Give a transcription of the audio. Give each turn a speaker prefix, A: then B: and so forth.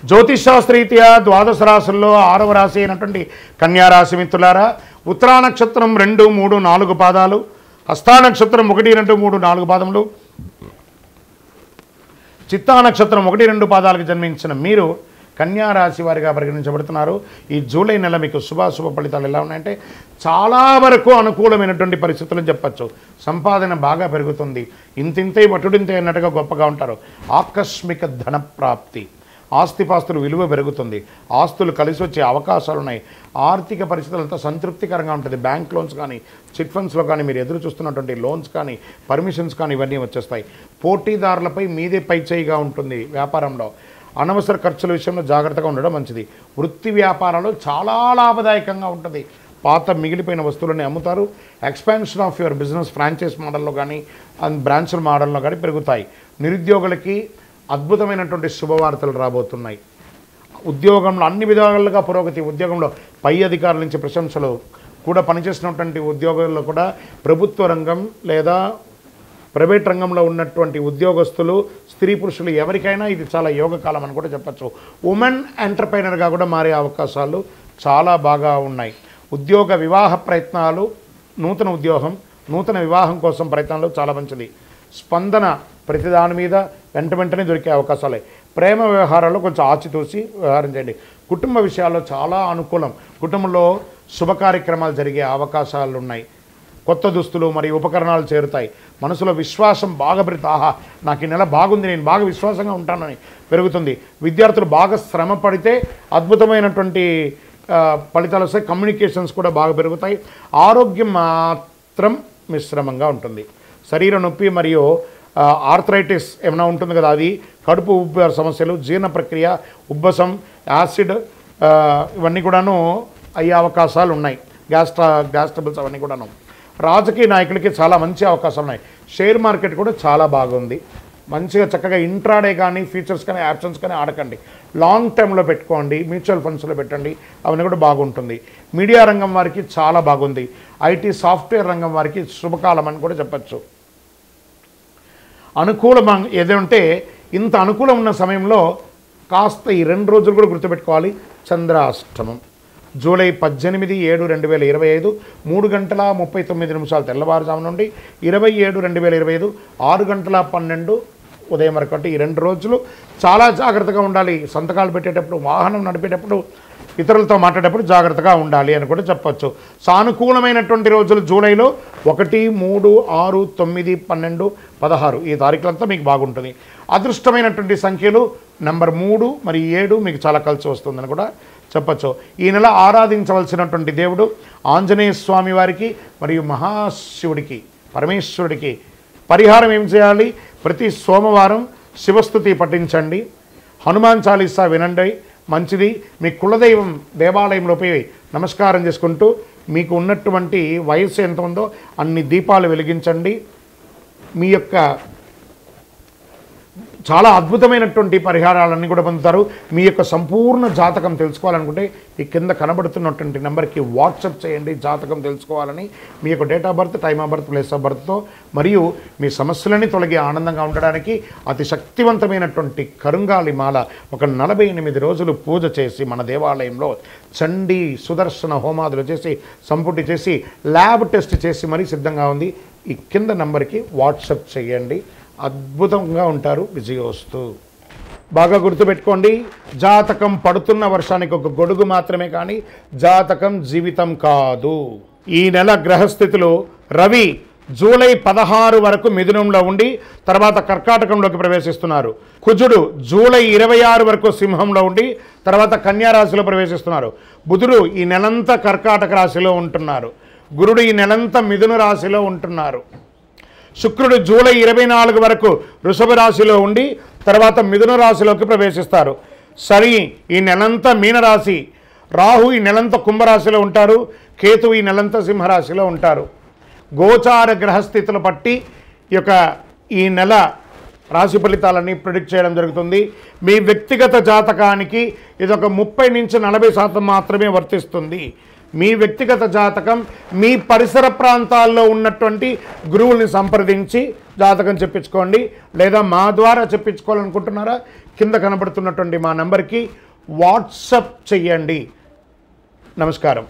A: జ్యోతిషాస్త్రరీత్యా ద్వాదశ రాశుల్లో 6వ రాశి అయినటువంటి కన్యా రాశి మిత్రులారా, ఉత్తరా నక్షత్రం 2, 3, 4 పాదాలు, హస్తా నక్షత్రం 1, 2, 3, 4 పాదములు, చిత్తా నక్షత్రం 1, 2 పాదాలకు జన్మించిన మీరు కన్యా రాశి వారిగా పరిగణించబడుతున్నారు. ఈ జూలై నెల మీకు శుభాశుభ ఫలితాలు ఎలా ఉన్నాయంటే చాలా వరకు అనుకూలమైనటువంటి పరిస్థితులు చెప్పచ్చు. సంపాదన బాగా పెరుగుతుంది, ఇంతింతే వటుడింతే అన్నట్టుగా గొప్పగా ఉంటారు. ఆకస్మిక ధన ప్రాప్తి, ఆస్తిపాస్తులు విలువ పెరుగుతుంది, ఆస్తులు కలిసి వచ్చే అవకాశాలు ఉన్నాయి. ఆర్థిక పరిస్థితులతో సంతృప్తికరంగా ఉంటుంది. బ్యాంక్ లోన్స్ కానీ, చిట్ ఫండ్స్లో కానీ, మీరు ఎదురు చూస్తున్నటువంటి లోన్స్ కానీ, పర్మిషన్స్ కానీ ఇవన్నీ వచ్చేస్తాయి. పోటీదారులపై మీదే పైచేయిగా ఉంటుంది. వ్యాపారంలో అనవసర ఖర్చుల విషయంలో జాగ్రత్తగా ఉండడం మంచిది. వృత్తి వ్యాపారాలు చాలా లాభదాయకంగా ఉంటుంది. పాత మిగిలిపోయిన వస్తువులని అమ్ముతారు. Expansion of your business franchise మోడల్లో కానీ, బ్రాంచ్ల మోడల్లో కానీ పెరుగుతాయి. నిరుద్యోగులకి అద్భుతమైనటువంటి శుభవార్తలు రాబోతున్నాయి. ఉద్యోగంలో అన్ని విధాలుగా పురోగతి. ఉద్యోగంలో పై అధికారుల నుంచి ప్రశంసలు కూడా, పనిచేసినటువంటి ఉద్యోగుల్లో కూడా ప్రభుత్వ రంగం లేదా ప్రైవేట్ రంగంలో ఉన్నటువంటి ఉద్యోగస్తులు, స్త్రీ పురుషులు ఎవరికైనా ఇది చాలా యోగకాలం అని కూడా చెప్పచ్చు. ఉమెన్ ఎంటర్ప్రైనర్గా కూడా మారే అవకాశాలు చాలా బాగా ఉన్నాయి. ఉద్యోగ వివాహ ప్రయత్నాలు, నూతన ఉద్యోగం, నూతన వివాహం కోసం ప్రయత్నాలు చాలా మంచిది. స్పందన ప్రతిదాని మీద వెంటనే దొరికే అవకాశాలే. ప్రేమ వ్యవహారాల్లో కొంచెం ఆచితూసి వ్యవహారం చేయండి. కుటుంబ విషయాల్లో చాలా అనుకూలం. కుటుంబంలో శుభ కార్యక్రమాలు జరిగే అవకాశాలు ఉన్నాయి. కొత్త దుస్తులు మరియు ఉపకరణాలు చేరుతాయి. మనసులో విశ్వాసం బాగా పెరుగుతుంది. ఆహా, నాకు ఈ నెల బాగుంది, నేను బాగా విశ్వాసంగా ఉంటానని పెరుగుతుంది. విద్యార్థులు బాగా శ్రమ పడితే అద్భుతమైనటువంటి ఫలితాలు వస్తాయి. కమ్యూనికేషన్స్ కూడా బాగా పెరుగుతాయి. ఆరోగ్యం మాత్రం మిశ్రమంగా ఉంటుంది. శరీర నొప్పి మరియు ఆర్థరైటిస్ ఏమైనా ఉంటుంది కదా, అది, కడుపు ఉబ్బ సమస్యలు, జీర్ణ ప్రక్రియ, ఉబ్బసం, యాసిడ్ ఇవన్నీ కూడాను అయ్యే అవకాశాలు ఉన్నాయి. గ్యాస్ ట్రబుల్స్ అవన్నీ కూడాను. రాజకీయ నాయకులకి చాలా మంచి అవకాశాలు ఉన్నాయి. షేర్ మార్కెట్ కూడా చాలా బాగుంది. మంచిగా చక్కగా ఇంట్రాడే కానీ, ఫ్యూచర్స్ కానీ, ఆప్షన్స్ కానీ ఆడకండి. లాంగ్ టర్మ్లో పెట్టుకోండి, మ్యూచువల్ ఫండ్స్లో పెట్టండి, అవన్నీ కూడా బాగుంటుంది. మీడియా రంగం వారికి చాలా బాగుంది. ఐటీ సాఫ్ట్వేర్ రంగం వారికి శుభకాలం అని కూడా చెప్పచ్చు. అనుకూలం ఏదంటే ఇంత అనుకూలం ఉన్న సమయంలో కాస్త ఈ 2 రోజులు కూడా గుర్తుపెట్టుకోవాలి. చంద్రాష్టమం జూలై 18, 7, 2025 3:39 తెల్లవారుజాము నుండి 27, 2025 6:12 ఉదయం వరకు. ఈ 2 రోజులు చాలా జాగ్రత్తగా ఉండాలి. సంతకాలు పెట్టేటప్పుడు, వాహనం నడిపేటప్పుడు, ఇతరులతో మాట్లాడేటప్పుడు జాగ్రత్తగా ఉండాలి అని కూడా చెప్పచ్చు. సానుకూలమైనటువంటి రోజులు జూలైలో 1, 3, 6, 9, 12, 16 ఈ తారీఖులంతా మీకు బాగుంటుంది. అదృష్టమైనటువంటి సంఖ్యలు నెంబర్ 3 మరియు 7 మీకు చాలా కలిసి వస్తుందని కూడా చెప్పచ్చు. ఈ నెల ఆరాధించవలసినటువంటి దేవుడు ఆంజనేయ స్వామి వారికి మరియు మహాశివుడికి, పరమేశ్వరుడికి పరిహారం ఏం చేయాలి? ప్రతి సోమవారం శివస్తుతి పఠించండి, హనుమాన్ చాలీసా వినండి, మంచిది. మీ కులదైవం దేవాలయంలో పోయి నమస్కారం చేసుకుంటూ మీకు ఉన్నటువంటి వయస్సు ఎంత ఉందో అన్ని దీపాలు వెలిగించండి. మీ యొక్క చాలా అద్భుతమైనటువంటి పరిహారాలన్నీ కూడా పొందుతారు. మీ యొక్క సంపూర్ణ జాతకం తెలుసుకోవాలనుకుంటే ఈ కింద కనబడుతున్నటువంటి నెంబర్కి వాట్సాప్ చేయండి. జాతకం తెలుసుకోవాలని మీ యొక్క date of birth, time of birth, place of బర్త్తో, మరియు మీ సమస్యలని తొలగి ఆనందంగా ఉండడానికి అతి శక్తివంతమైనటువంటి కరుంగాలి మాల ఒక 48 రోజులు పూజ చేసి మన దేవాలయంలో చండీ సుదర్శన హోమాదులు చేసి సంపుటి చేసి ల్యాబ్ టెస్ట్ చేసి మరీ సిద్ధంగా ఉంది. ఈ కింద నెంబర్కి వాట్సాప్ చేయండి. అద్భుతంగా ఉంటారు. విజయోస్తు. బాగా గుర్తుపెట్టుకోండి, జాతకం పడుతున్న వర్షానికి ఒక గొడుగు మాత్రమే, కానీ జాతకం జీవితం కాదు. ఈ నెల గ్రహస్థితులు రవి జూలై 16 వరకు మిథునంలో ఉండి తర్వాత కర్కాటకంలోకి ప్రవేశిస్తున్నారు. కుజుడు జూలై 26 వరకు సింహంలో ఉండి తర్వాత కన్యా రాశిలో ప్రవేశిస్తున్నారు. బుధుడు ఈ నెలంతా కర్కాటక రాశిలో ఉంటున్నారు. గురుడు ఈ నెలంతా మిథున రాశిలో ఉంటున్నారు. శుక్రుడు జూలై 24 వరకు వృషభ రాశిలో ఉండి తర్వాత మిథున రాశిలోకి ప్రవేశిస్తారు. శని ఈ నెలంతా మీనరాశి, రాహు ఈ నెలంతా కుంభరాశిలో ఉంటారు, కేతు ఈ నెలంతా సింహరాశిలో ఉంటారు. గోచార గ్రహస్థితులు బట్టి ఈ నెల రాశి ఫలితాలన్నీ ప్రిడిక్ట్ చేయడం జరుగుతుంది. మీ వ్యక్తిగత జాతకానికి ఇది ఒక 30 నుంచి 40% మాత్రమే వర్తిస్తుంది. మీ వ్యక్తిగత జాతకం మీ పరిసర ప్రాంతాల్లో ఉన్నటువంటి గురువుల్ని సంప్రదించి జాతకం చెప్పించుకోండి. లేదా మా ద్వారా చెప్పించుకోవాలనుకుంటున్నారా, కింద కనబడుతున్నటువంటి మా నెంబర్కి వాట్సప్ చెయ్యండి. నమస్కారం.